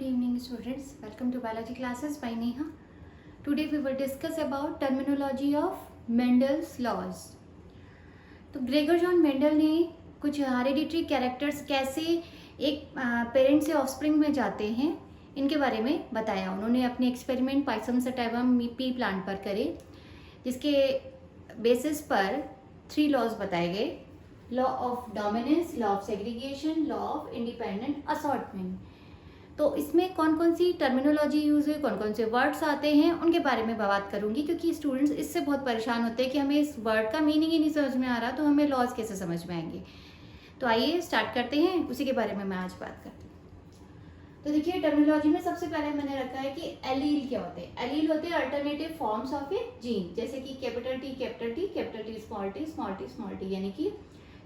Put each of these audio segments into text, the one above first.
good evening students. Welcome to biology classes by Neha. Today we will discuss about terminology of Mendel's laws. तो Gregor John Mendel ने कुछ hereditary characters कैसे एक parent से offspring में जाते हैं इनके बारे में बताया. उन्होंने अपने experiment Pisum sativum P plant पर करे, जिसके बेसिस पर 3 लॉज बताए गए. Law of dominance, law of segregation, law of independent assortment. तो इसमें कौन कौन सी टर्मिनोलॉजी यूज़ हुई, कौन कौन से वर्ड्स आते हैं, उनके बारे में बात करूंगी, क्योंकि स्टूडेंट्स इससे बहुत परेशान होते हैं कि हमें इस वर्ड का मीनिंग ही नहीं समझ में आ रहा, तो हमें लॉज कैसे समझ में आएंगे. तो आइए स्टार्ट करते हैं, उसी के बारे में मैं आज बात करती हूँ. तो देखिए टर्मिनोलॉजी में सबसे पहले मैंने रखा है कि एलील क्या होते हैं. एलील होते हैं alternative forms of A gene, जैसे कि capital T capital T, capital T small T small T small T. यानी कि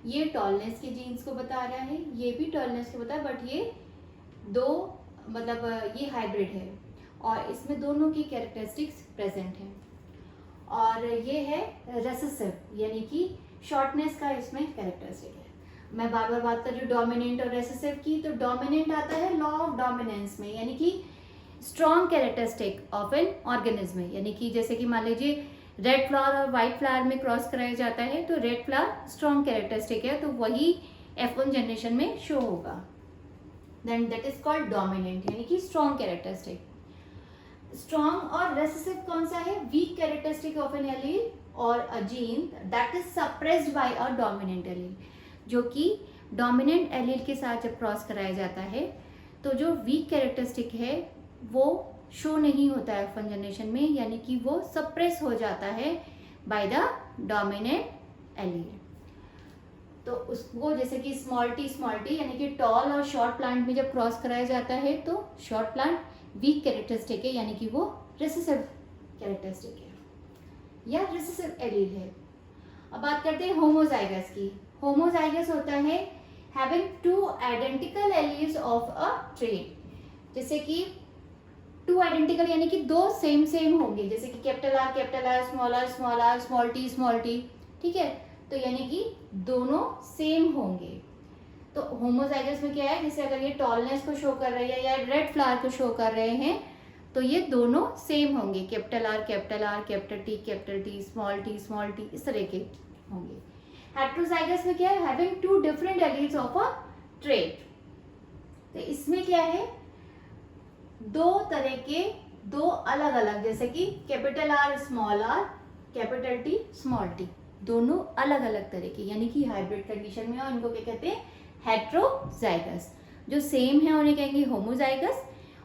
ये टॉलनेस के जीन्स को बता रहा है, ये भी टॉलनेस को बता है, बट ये दो मतलब ये हाइब्रिड है और इसमें दोनों की कैरेक्टरिस्टिक्स प्रेजेंट हैं. और ये है रेसेसिव, यानी कि शॉर्टनेस का इसमें कैरेक्टरिस्टिक है. मैं बार बार बात कर रही हूँ डोमिनेंट और रेसेसिव की. तो डोमिनेंट आता है लॉ ऑफ डोमिनेंस में, यानी कि strong characteristic of an organism में. यानी कि जैसे कि मान लीजिए रेड फ्लावर और वाइट फ्लावर में क्रॉस कराया जाता है, तो रेड फ्लावर स्ट्रॉन्ग कैरेक्टरिस्टिक है, तो वही F1 जनरेशन में शो होगा. Then that is called dominant, यानी कि strong characteristic. Strong और recessive कौन सा है? Weak characteristic of an allele or a gene that is suppressed by a dominant allele. जो कि dominant allele के साथ जब क्रॉस कराया जाता है, तो जो weak characteristic है वो शो नहीं होता है F1 जनरेशन में, यानी कि वो suppress हो जाता है by the dominant allele. तो उसको जैसे कि स्मॉल टी यानी कि टॉल और शॉर्ट प्लांट में जब क्रॉस कराया जाता है तो शॉर्ट प्लांट वीक कैरेक्टरिस्टिक है, यानी कि वो रेसेसिव कैरेक्टरिस्टिक है या रेसेसिव एलील है. अब बात करते हैं होमोजाइगस की. होमोजाइगस होता है having 2 identical alleles of a trait. जैसे कि 2 आइडेंटिकल यानी कि 2 सेम होंगे, जैसे कि कैपिटल आर स्मॉल टी. ठीक है, तो यानी कि दोनों सेम होंगे. तो होमोजाइगस में क्या है, जैसे अगर ये टॉलनेस को शो कर रहे हैं या रेड फ्लावर को शो कर रहे हैं, तो ये दोनों सेम होंगे. Capital R capital T small T इस तरह के होंगे. हेट्रोजाइगस में क्या है, having 2 different alleles of a trait. तो इसमें क्या है, 2 तरह के 2 अलग अलग, जैसे कि capital R capital T small T, दोनों अलग अलग तरह के, यानी कि हाइब्रिड कंडीशन में, और इनको क्या कहते हैं, हेट्रोजाइगस. जो सेम है उन्हें कहेंगे होमोजाइगस,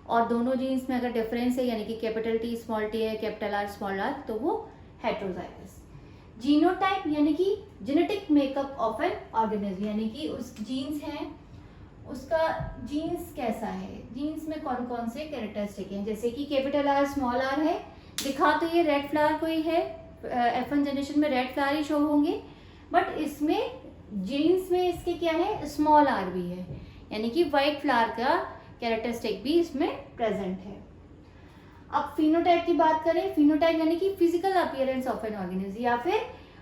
और दोनों जीन्स में अगर डिफरेंस है, यानी कि कैपिटल टी स्मॉल टी है, कैपिटल आर स्मॉल आर, तो वो हेट्रोजाइगस. जीनोटाइप यानी कि genetic makeup of an organism, यानी कि उस जीन्स है उसका जीन्स कैसा है, जीन्स में कौन कौन से कैरेक्टरिस्टिक हैं. जैसे कि कैपिटल आर स्मॉल आर है, दिखा तो ये रेड फ्लावर को ही है, F1 जनरेशन में रेड फ्लावर ही शो होंगे, बट इसमें जीन्स में इसके क्या है, स्मॉल आर भी है, यानी कि वाइट फ्लावर का कैरेक्टरिस्टिक भी इसमें प्रेजेंट है. अब फिनोटाइप की बात करें. फिनोटाइप यानी कि physical appearance of an organism या फिर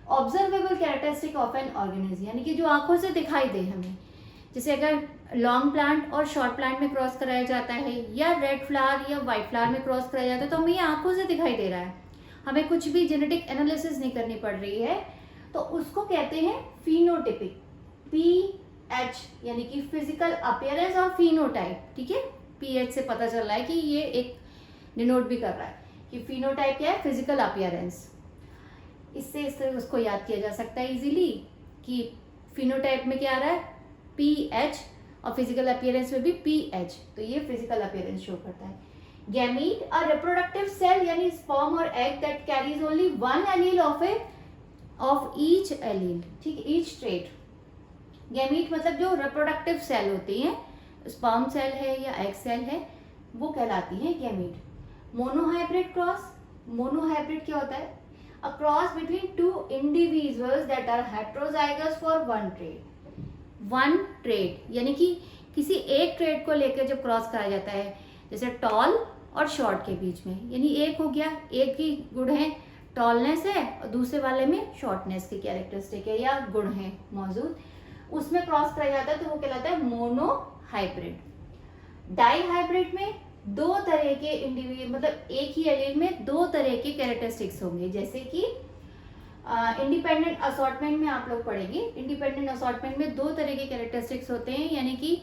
observable characteristic of an organism, यानी कि जो आंखों से दिखाई दे हमें. जैसे अगर लॉन्ग प्लांट और शॉर्ट प्लांट में क्रॉस कराया जाता है, या रेड फ्लावर या व्हाइट फ्लावर में क्रॉस कराया जाता है, तो हमें ये आंखों से दिखाई दे रहा है, हमें कुछ भी जेनेटिक एनालिसिस नहीं करनी पड़ रही है, तो उसको कहते हैं फिनोटिपिक. PH यानी कि फिजिकल अपीयरेंस और फिनोटाइप. ठीक है, PH से पता चल रहा है कि ये एक डिनोट भी कर रहा है कि फिनोटाइप क्या है, फिजिकल अपीयरेंस. इससे उसको याद किया जा सकता है इजीली कि फिनोटाइप में क्या आ रहा है, PH, और फिजिकल अपीयरेंस में भी PH, तो ये फिजिकल अपीयरेंस शो करता है. गैमीट अ रिप्रोडक्टिव सेल यानी स्पर्म और egg that carries only 1 allele of each allele. ठीक है, ईच ट्रेट. गैमीट मतलब जो रिप्रोडक्टिव सेल होती हैं, स्पर्म सेल है या एग सेल है, वो कहलाती हैं गैमीट. Monohybrid cross. मोनोहाइब्रिड क्या होता है, a cross between 2 individuals that are heterozygous for 1 trait. 1 trait यानी कि किसी एक ट्रेट को लेकर जब क्रॉस कराया जाता है, जैसे टॉल और शॉर्ट के बीच में, यानी एक हो गया, एक की गुण है टॉलनेस है और दूसरे वाले में शॉर्टनेस की कैरेक्टरिस्टिक है या गुण है मौजूद, उसमें क्रॉस कराया जाता है तो वो कहलाता है मोनो हाइब्रिड. डाई हाइब्रिड में दो तरह के इंडिविजुअल, मतलब एक ही एलील में दो तरह के कैरेक्टरिस्टिक्स होंगे, जैसे कि इंडिपेंडेंट असॉर्टमेंट में आप लोग पढ़ेंगे। इंडिपेंडेंट असॉर्टमेंट में दो तरह के कैरेक्टरिस्टिक्स होते हैं, यानी कि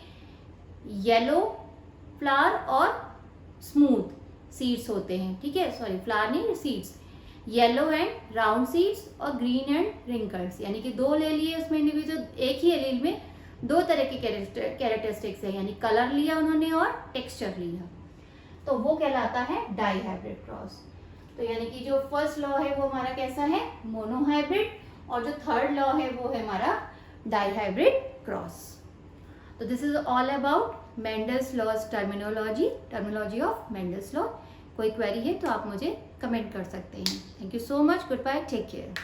येलो फ्लावर और स्मूथ सीड्स होते हैं, ठीक है, सॉरी फ्लावर नहीं, seeds, yellow and round seeds और ग्रीन एंड रिंकल्स, यानी कि दो ले लिए उसमें इंडिविजुअल, एक ही एलील में दो तरह के कैरेक्टरिस्टिक्स है, यानी कलर लिया उन्होंने और टेक्सचर लिया, तो वो कहलाता है डाई हाइब्रिड क्रॉस। तो यानी कि जो फर्स्ट लॉ है वो हमारा कैसा है, मोनोहाइब्रिड, और जो थर्ड लॉ है वो है हमारा डाई हाइब्रिड क्रॉस। तो this is all about Mendel's laws terminology of Mendel's law. कोई क्वेरी है तो आप मुझे कमेंट कर सकते हैं। Thank you so much, goodbye, take care.